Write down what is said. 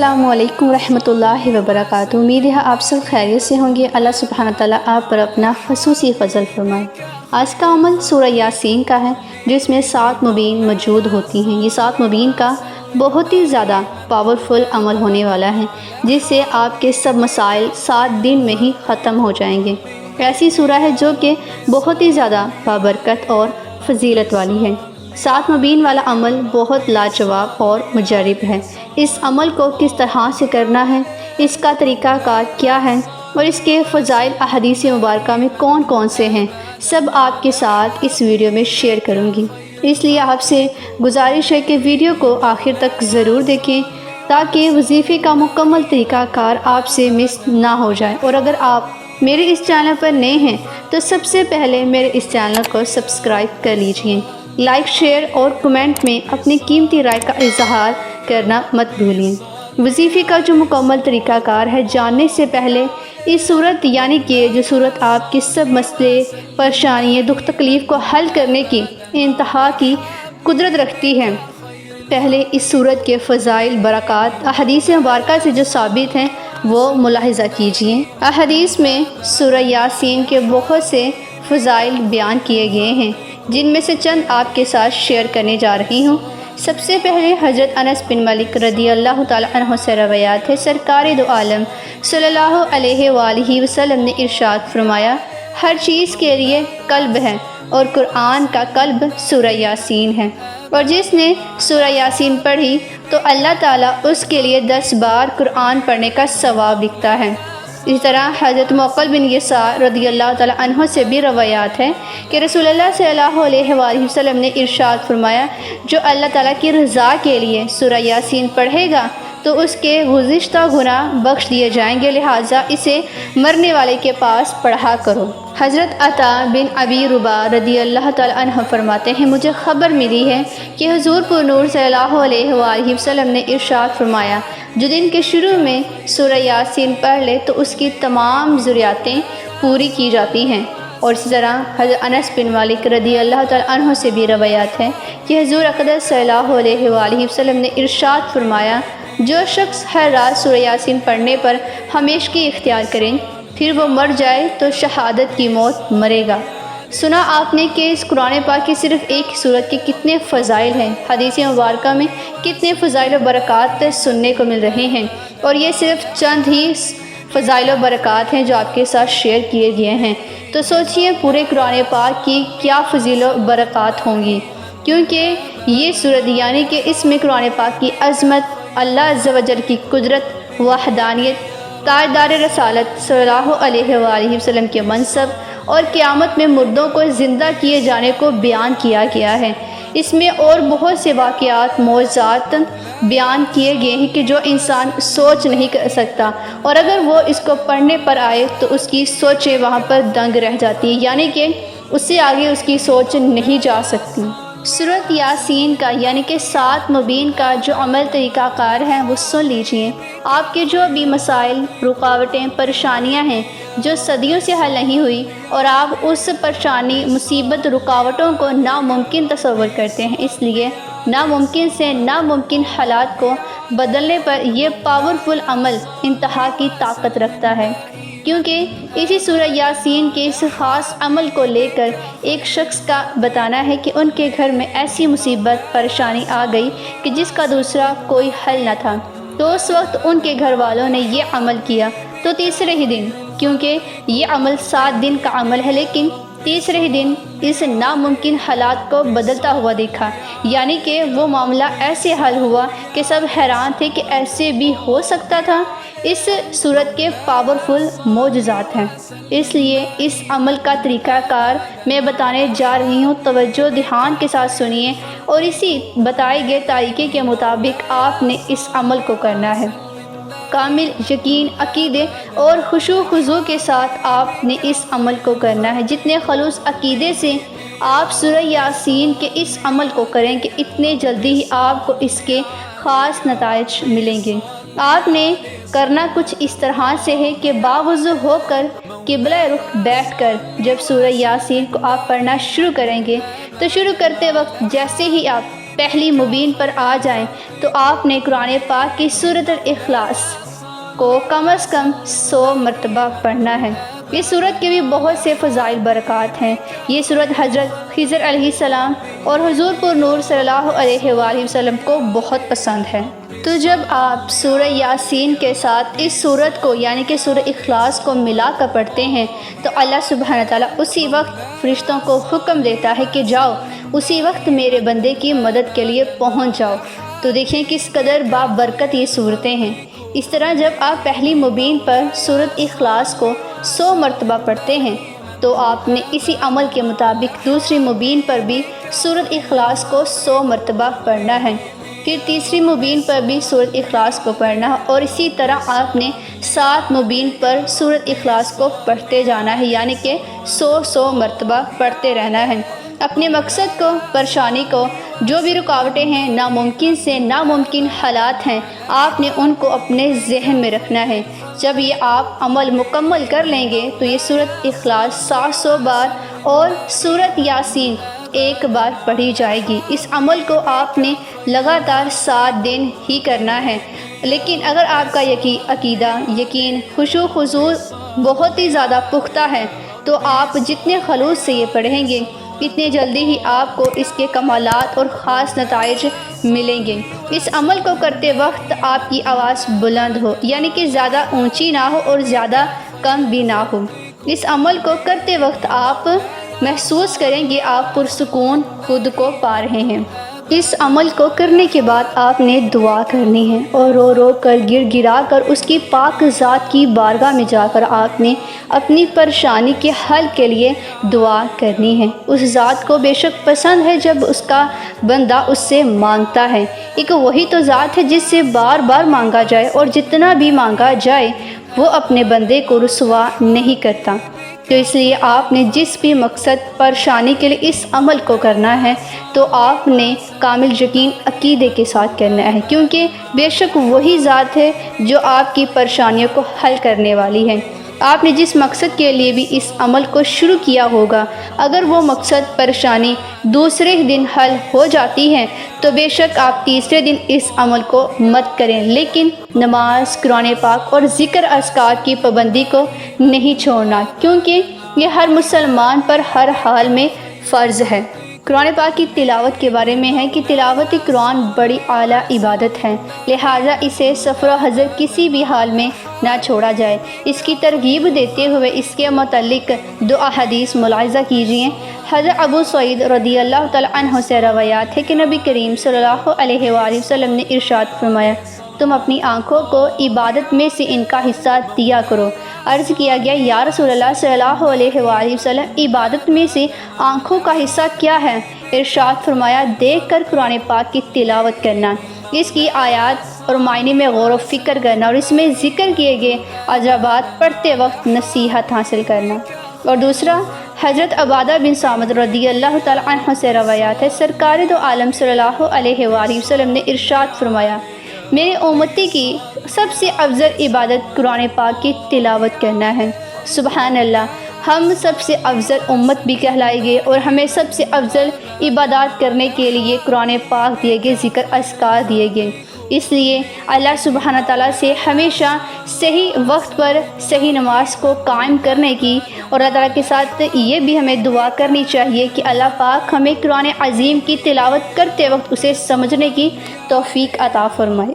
السلام علیکم ورحمۃ اللہ وبرکاتہ۔ امید ہے آپ سب خیریت سے ہوں گے۔ اللہ سبحانہ تعالیٰ آپ پر اپنا خصوصی فضل فرمائے۔ آج کا عمل سورہ یاسین کا ہے، جس میں 7 مبین موجود ہوتی ہیں۔ یہ 7 مبین کا بہت ہی زیادہ پاورفل عمل ہونے والا ہے، جس سے آپ کے سب مسائل 7 دن میں ہی ختم ہو جائیں گے۔ ایسی سورہ ہے جو کہ بہت ہی زیادہ بابرکت اور فضیلت والی ہے۔ 7 مبین والا عمل بہت لاجواب اور مجرب ہے۔ اس عمل کو کس طرح سے کرنا ہے، اس کا طریقہ کار کیا ہے اور اس کے فضائل احادیث مبارکہ میں کون کون سے ہیں، سب آپ کے ساتھ اس ویڈیو میں شیئر کروں گی۔ اس لیے آپ سے گزارش ہے کہ ویڈیو کو آخر تک ضرور دیکھیں تاکہ وظیفے کا مکمل طریقہ کار آپ سے مس نہ ہو جائے۔ اور اگر آپ میرے اس چینل پر نئے ہیں تو سب سے پہلے میرے اس چینل کو سبسکرائب کر لیجئے۔ لائک، شیئر اور کمنٹ میں اپنی قیمتی رائے کا اظہار کرنا مت بھولیں۔ وظیفے کا جو مکمل طریقہ کار ہے جاننے سے پہلے اس صورت یعنی کہ جو صورت آپ کے سب مسئلے، پریشانیاں، دکھ تکلیف کو حل کرنے کی انتہا کی قدرت رکھتی ہے، پہلے اس صورت کے فضائل، برکات احادیث مبارکہ سے جو ثابت ہیں وہ ملاحظہ کیجئے۔ احادیث میں سورہ یاسین کے بہت سے فضائل بیان کیے گئے ہیں، جن میں سے چند آپ کے ساتھ شیئر کرنے جا رہی ہوں۔ سب سے پہلے حضرت انس بن مالک رضی اللہ تعالیٰ عنہ سے روایات ہے، سرکار دو عالم صلی اللہ علیہ وآلہ وسلم نے ارشاد فرمایا، ہر چیز کے لیے قلب ہے اور قرآن کا قلب سورہ یاسین ہے، اور جس نے سورہ یاسین پڑھی تو اللہ تعالیٰ اس کے لیے 10 بار قرآن پڑھنے کا ثواب لکھتا ہے۔ اسی طرح حضرت معقل بن یسار رضی اللہ تعالیٰ عنہ سے بھی روایات ہے کہ رسول اللہ صلی اللہ علیہ وآلہ وسلم نے ارشاد فرمایا، جو اللہ تعالیٰ کی رضا کے لیے سورہ یاسین پڑھے گا تو اس کے گزشتہ گناہ بخش دیے جائیں گے، لہٰذا اسے مرنے والے کے پاس پڑھا کرو۔ حضرت عطا بن ابی رباح رضی اللہ تعالیٰ عنہ فرماتے ہیں، مجھے خبر ملی ہے کہ حضور پر نور صلی اللہ علیہ وآلہ وسلم نے ارشاد فرمایا، جو دن کے شروع میں سورہ یاسین پڑھ لے تو اس کی تمام ضروریاتیں پوری کی جاتی ہیں۔ اور اسی طرح حضرت انس بن مالک رضی اللہ تعالیٰ عنہ سے بھی روایات ہے کہ حضور اقدس صلی اللہ علیہ وآلہ وسلم نے ارشاد فرمایا، جو شخص ہر رات سورہ یاسین پڑھنے پر ہمیشگی اختیار کریں پھر وہ مر جائے تو شہادت کی موت مرے گا۔ سنا آپ نے کہ اس قرآن پاک کی صرف ایک سورت کے کتنے فضائل ہیں، حدیث مبارکہ میں کتنے فضائل و برکات سننے کو مل رہے ہیں، اور یہ صرف چند ہی فضائل و برکات ہیں جو آپ کے ساتھ شیئر کیے گئے ہیں۔ تو سوچئے پورے قرآن پاک کی کیا فضیل و برکات ہوں گی، کیونکہ یہ سورت یعنی کہ اس میں قرآن پاک کی عظمت، اللہ عز و جل کی قدرت، وحدانیت، تاجدار رسالت صلی اللہ علیہ وآلہ وسلم کے منصب اور قیامت میں مردوں کو زندہ کیے جانے کو بیان کیا گیا ہے۔ اس میں اور بہت سے واقعات، معجزات بیان کیے گئے ہیں کہ جو انسان سوچ نہیں کر سکتا، اور اگر وہ اس کو پڑھنے پر آئے تو اس کی سوچیں وہاں پر دنگ رہ جاتی ہیں، یعنی کہ اس سے آگے اس کی سوچ نہیں جا سکتی۔ سورۃ یاسین کا یعنی کہ 7 مبین کا جو عمل طریقہ کار ہے وہ سن لیجئے۔ آپ کے جو بھی مسائل، رکاوٹیں، پریشانیاں ہیں جو صدیوں سے حل نہیں ہوئی، اور آپ اس پریشانی، مصیبت، رکاوٹوں کو ناممکن تصور کرتے ہیں، اس لیے ناممکن سے ناممکن حالات کو بدلنے پر یہ پاورفل عمل انتہا کی طاقت رکھتا ہے، کیونکہ اسی سورہ یاسین کے اس خاص عمل کو لے کر ایک شخص کا بتانا ہے کہ ان کے گھر میں ایسی مصیبت، پریشانی آ گئی کہ جس کا دوسرا کوئی حل نہ تھا، تو اس وقت ان کے گھر والوں نے یہ عمل کیا تو تیسرے ہی دن، کیونکہ یہ عمل 7 دن کا عمل ہے، لیکن تیسرے ہی دن اس ناممکن حالات کو بدلتا ہوا دیکھا، یعنی کہ وہ معاملہ ایسے حل ہوا کہ سب حیران تھے کہ ایسے بھی ہو سکتا تھا۔ اس صورت کے پاورفل معجزات ہیں، اس لیے اس عمل کا طریقہ کار میں بتانے جا رہی ہوں، توجہ دھیان کے ساتھ سنیے، اور اسی بتائے گئے طریقے کے مطابق آپ نے اس عمل کو کرنا ہے۔ کامل یقین، عقیدے اور خشوع و خضوع کے ساتھ آپ نے اس عمل کو کرنا ہے۔ جتنے خلوص عقیدے سے آپ سورہ یاسین کے اس عمل کو کریں گے، اتنے جلدی ہی آپ کو اس کے خاص نتائج ملیں گے۔ آپ نے کرنا کچھ اس طرح سے ہے کہ باوضو ہو کر قبلہ رخ بیٹھ کر جب سورہ یاسین کو آپ پڑھنا شروع کریں گے تو شروع کرتے وقت جیسے ہی آپ پہلی مبین پر آ جائیں تو آپ نے قرآن پاک کی سورۃ الاخلاص کو کم از کم 100 مرتبہ پڑھنا ہے۔ اس سورت کے بھی بہت سے فضائل برکات ہیں۔ یہ سورت حضرت خضر علیہ السلام اور حضور پر نور صلی اللہ علیہ وآلہ وسلم کو بہت پسند ہے۔ تو جب آپ سورہ یاسین کے ساتھ اس سورت کو یعنی کہ سورہ اخلاص کو ملا کر پڑھتے ہیں تو اللہ سبحانہ تعالیٰ اسی وقت فرشتوں کو حکم دیتا ہے کہ جاؤ اسی وقت میرے بندے کی مدد کے لیے پہنچ جاؤ۔ تو دیکھیں کس قدر بابرکت یہ صورتیں ہیں۔ اس طرح جب آپ پہلی مبین پر سورۃ اخلاص کو 100 مرتبہ پڑھتے ہیں تو آپ نے اسی عمل کے مطابق دوسری مبین پر بھی سورۃ اخلاص کو 100 مرتبہ پڑھنا ہے، پھر تیسری مبین پر بھی سورۃ اخلاص کو پڑھنا ہے، اور اسی طرح آپ نے 7 مبین پر سورۃ اخلاص کو پڑھتے جانا ہے، یعنی کہ 100 مرتبہ پڑھتے رہنا ہے۔ اپنے مقصد کو، پریشانی کو، جو بھی رکاوٹیں ہیں، ناممکن سے ناممکن حالات ہیں، آپ نے ان کو اپنے ذہن میں رکھنا ہے۔ جب یہ آپ عمل مکمل کر لیں گے تو یہ سورۃ اخلاص 700 بار اور سورۃ یاسین 1 بار پڑھی جائے گی۔ اس عمل کو آپ نے لگاتار 7 دن ہی کرنا ہے، لیکن اگر آپ کا عقیدہ، یقین، خشوع خضوع بہت ہی زیادہ پختہ ہے تو آپ جتنے خلوص سے یہ پڑھیں گے اتنے جلدی ہی آپ کو اس کے کمالات اور خاص نتائج ملیں گے۔ اس عمل کو کرتے وقت آپ کی آواز بلند ہو، یعنی کہ زیادہ اونچی نہ ہو اور زیادہ کم بھی نہ ہو۔ اس عمل کو کرتے وقت آپ محسوس کریں گے آپ پرسکون خود کو پا رہے ہیں۔ اس عمل کو کرنے کے بعد آپ نے دعا کرنی ہے اور رو رو کر گر گرا کر اس کی پاک ذات کی بارگاہ میں جا کر آپ نے اپنی پریشانی کے حل کے لیے دعا کرنی ہے۔ اس ذات کو بے شک پسند ہے جب اس کا بندہ اس سے مانگتا ہے۔ ایک وہی تو ذات ہے جس سے بار بار مانگا جائے اور جتنا بھی مانگا جائے وہ اپنے بندے کو رسوا نہیں کرتا۔ تو اس لیے آپ نے جس بھی مقصد پریشانی کے لیے اس عمل کو کرنا ہے تو آپ نے کامل یقین عقیدے کے ساتھ کرنا ہے، کیونکہ بے شک وہی ذات ہے جو آپ کی پریشانیوں کو حل کرنے والی ہے۔ آپ نے جس مقصد کے لیے بھی اس عمل کو شروع کیا ہوگا، اگر وہ مقصد پریشانی دوسرے دن حل ہو جاتی ہے تو بے شک آپ تیسرے دن اس عمل کو مت کریں، لیکن نماز، قرآن پاک اور ذکر اذکار کی پابندی کو نہیں چھوڑنا، کیونکہ یہ ہر مسلمان پر ہر حال میں فرض ہے۔ قرآن پاک کی تلاوت کے بارے میں ہے کہ تلاوت قرآن بڑی اعلیٰ عبادت ہے، لہٰذا اسے سفر و حضر کسی بھی حال میں نہ چھوڑا جائے۔ اس کی ترغیب دیتے ہوئے اس کے متعلق 2 احادیث ملاحظہ کیجیے۔ حضرت ابو سعید رضی اللہ تعالیٰ عنہ سے روایات ہے کہ نبی کریم صلی اللہ علیہ وآلہ وسلم نے ارشاد فرمایا، تم اپنی آنکھوں کو عبادت میں سے ان کا حصہ دیا کرو۔ عرض کیا گیا، یا رسول اللہ صلی اللہ علیہ وآلہ وسلم، عبادت میں سے آنکھوں کا حصہ کیا ہے؟ ارشاد فرمایا، دیکھ کر قرآن پاک کی تلاوت کرنا، اس کی آیات اور معنی میں غور و فکر کرنا اور اس میں ذکر کیے گئے عجائبات پڑھتے وقت نصیحت حاصل کرنا۔ اور دوسرا، حضرت عبادہ بن صامت رضی اللہ تعالیٰ عنہ سے روایات ہے، سرکار دو عالم صلی اللہ علیہ وآلہ وسلم نے ارشاد فرمایا، میرے امتی کی سب سے افضل عبادت قرآن پاک کی تلاوت کرنا ہے۔ سبحان اللہ، ہم سب سے افضل امت بھی کہلائے گئے اور ہمیں سب سے افضل عبادات کرنے کے لیے قرآن پاک دیے گئے، ذکر اذکار دیے گئے۔ اس لیے اللہ سبحانہ تعالیٰ سے ہمیشہ صحیح وقت پر صحیح نماز کو قائم کرنے کی اور اللہ تعالیٰ کے ساتھ یہ بھی ہمیں دعا کرنی چاہیے کہ اللہ پاک ہمیں قرآن عظیم کی تلاوت کرتے وقت اسے سمجھنے کی توفیق عطا فرمائے۔